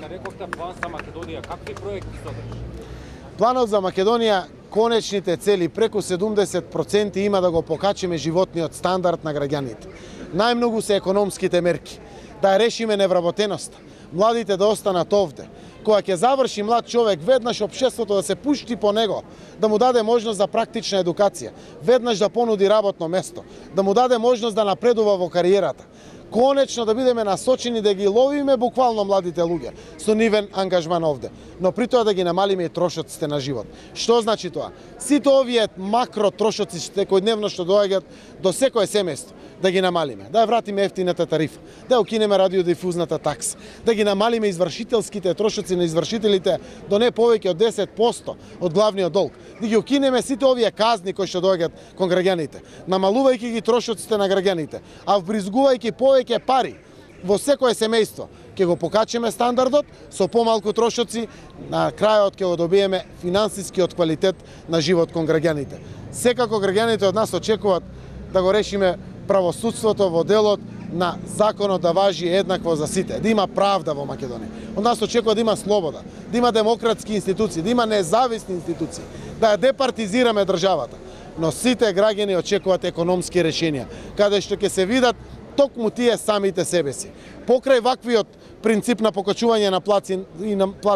рековте план за Македонија, какви проекти содржи? Планот за Македонија, конечните цели, преку 70% има да го покачиме животниот стандард на граѓаните. Најмногу се економските мерки, да решиме невработеноста, младите да останат овде. Кога ќе заврши млад човек, веднаш општеството да се пушти по него, да му даде можност за практична едукација, веднаш да понуди работно место, да му даде можност да напредува во кариерата. Конечно да бидеме насочени да ги ловиме буквално младите луѓе со нивен ангажман овде, но при тоа да ги намалиме и трошоците на живот. Што значи тоа? Сите овие макро трошоци секојдневно што доаѓаат до секое семејство, да ги намалиме, да ја вратиме ефтината тарифа, да ја укинеме радиодифузната такса, да ги намалиме извршителските трошоци на извршителите до не повеќе од 10% од главниот долг, да ги укинеме сите овие казни кои што доаѓаат кон граѓаните, намалувајќи ги трошоците на граѓаните, а вбризгувајќи повеќе пари во секое семејство, ќе го покачиме стандардот со помалку трошоци, на крајот ќе го добиеме финансискиот квалитет на живот кон граѓаните. Секако граѓаните од нас очекуваат да го решиме правосудството во делот на законот да важи еднакво за сите, да има правда во Македонија. Од нас очекува да има слобода, да има демократски институции, да има независни институции, да ја департизираме државата. Но сите граѓани очекуваат економски решенија, каде што ќе се видат токму тие самите себе си. Покрај ваквиот принцип на покачување на плати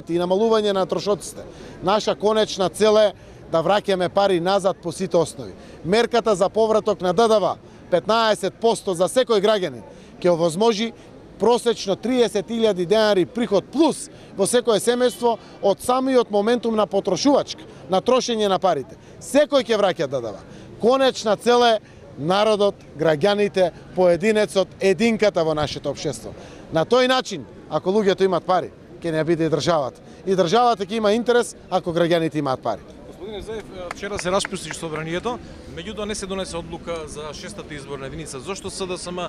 и намалување на трошоците, наша конечна цел е да враќаме пари назад по сите основи. Мерката за повраток на ДДВ 15% за секој граѓанин ќе овозможи просечно 30.000 денари приход плюс во секое семејство од самиот моментум на потрошувачка, на трошење на парите. Секој ќе враќа ДДВ. Конечна цел е народот, граѓаните, поединецот, единката во нашето општество. На тој начин, ако луѓето имат пари, ќе не биде и државата. И државата ќе има интерес ако граѓаните имаат пари. Господине Заев, вчера се распусти собранието, меѓутоа не се донесе одлука за 6-та изборна единица. Зошто СДСМ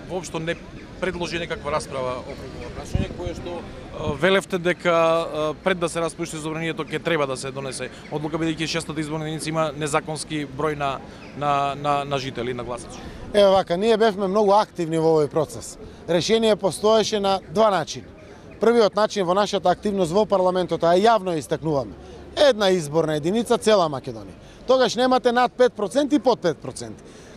воопшто не предложи некаква расправа околу ова прашање, кое што велевте дека пред да се распушти собранието ќе треба да се донесе одлука, бидејќи 6-та изборна единица има незаконски број на жители, на гласачи? Ево вака, ние бевме многу активни во овој процес. Решение постоеше на два начина. Првиот начин во нашата активност во парламентот, а јавно истакнуваме, една изборна единица цела Македонија. Тогаш немате над 5% и под 5%.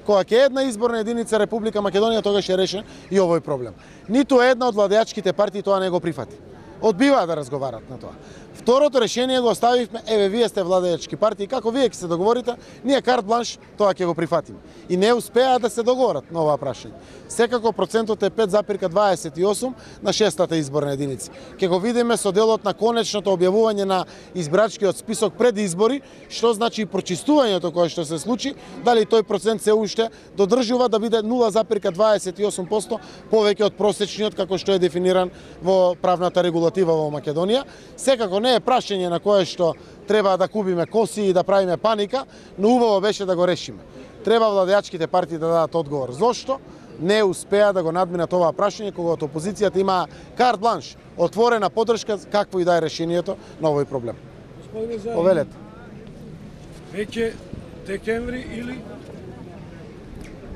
Кога ќе една изборна единица Република Македонија, тогаш е решен и овој проблем. Ниту една од владеачките партии тоа не го прифати. Одбиваа да разговарат на тоа. Второто решение го оставивме, еве вие сте владеачки партии, како вие ќе се договорите, ние карт бланш тоа ќе го прифатиме. И не успеа да се договорат на оваа прашање. Секако процентот е 5,28 на 6-та изборна единица. Ќе го видиме со делот на конечното објавување на избирачкиот список пред избори, што значи прочистувањето кое што се случи, дали тој процент се уште додржува да биде 0,28% повеќе од просечниот како што е дефиниран во правната регулатива во Македонија. Секако не е прашање на кое што треба да кубиме коси и да правиме паника, но убаво беше да го решиме. Треба владеачките партии да дадат одговор зошто не успеа да го надминат оваа прашање кога од опозицијата има карт бланш, отворена поддршка какво и да е решението на овој проблем. Господине Заев, Повелете. веќе декември или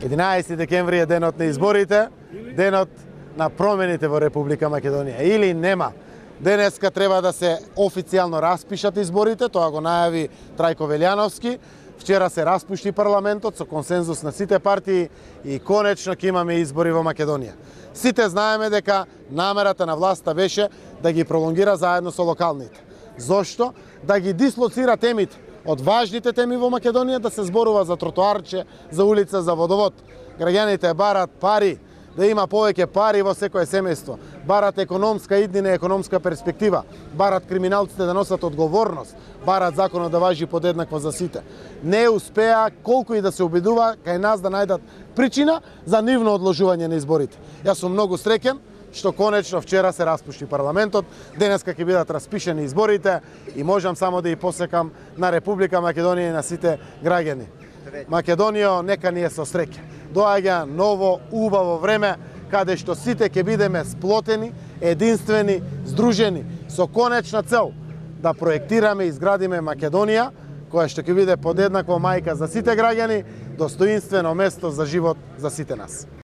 11 декември е денот на изборите, денот на промените во Република Македонија. Или нема. Денеска треба да се официјално распишат изборите, тоа го најави Трајко Велјановски. Вчера се распушти парламентот со консензус на сите партии и конечно ќе имаме избори во Македонија. Сите знаеме дека намерата на власта беше да ги пролонгира заедно со локалните. Зошто? Да ги дислоцира темите од важните теми во Македонија, да се зборува за тротоарче, за улица, за водовод. Граѓаните барат пари, да има повеќе пари во секое семејство, барат економска иднина, економска перспектива, барат криминалците да носат одговорност, барат законот да важи подеднакво за сите. Не успеа колку и да се обидува кај нас да најдат причина за нивно одложување на изборите. Јас сум многу среќен што конечно вчера се распушти парламентот, денеска ќе бидат распишени изборите и можам само да ја посекам на Република Македонија и на сите граѓани. Македонија нека ни е со среќа. Доаѓа ново, убаво време, каде што сите ќе бидеме сплотени, единствени, здружени, со конечна цел да проектираме и изградиме Македонија, која што ќе биде подеднакво мајка за сите граѓани, достоинствено место за живот за сите нас.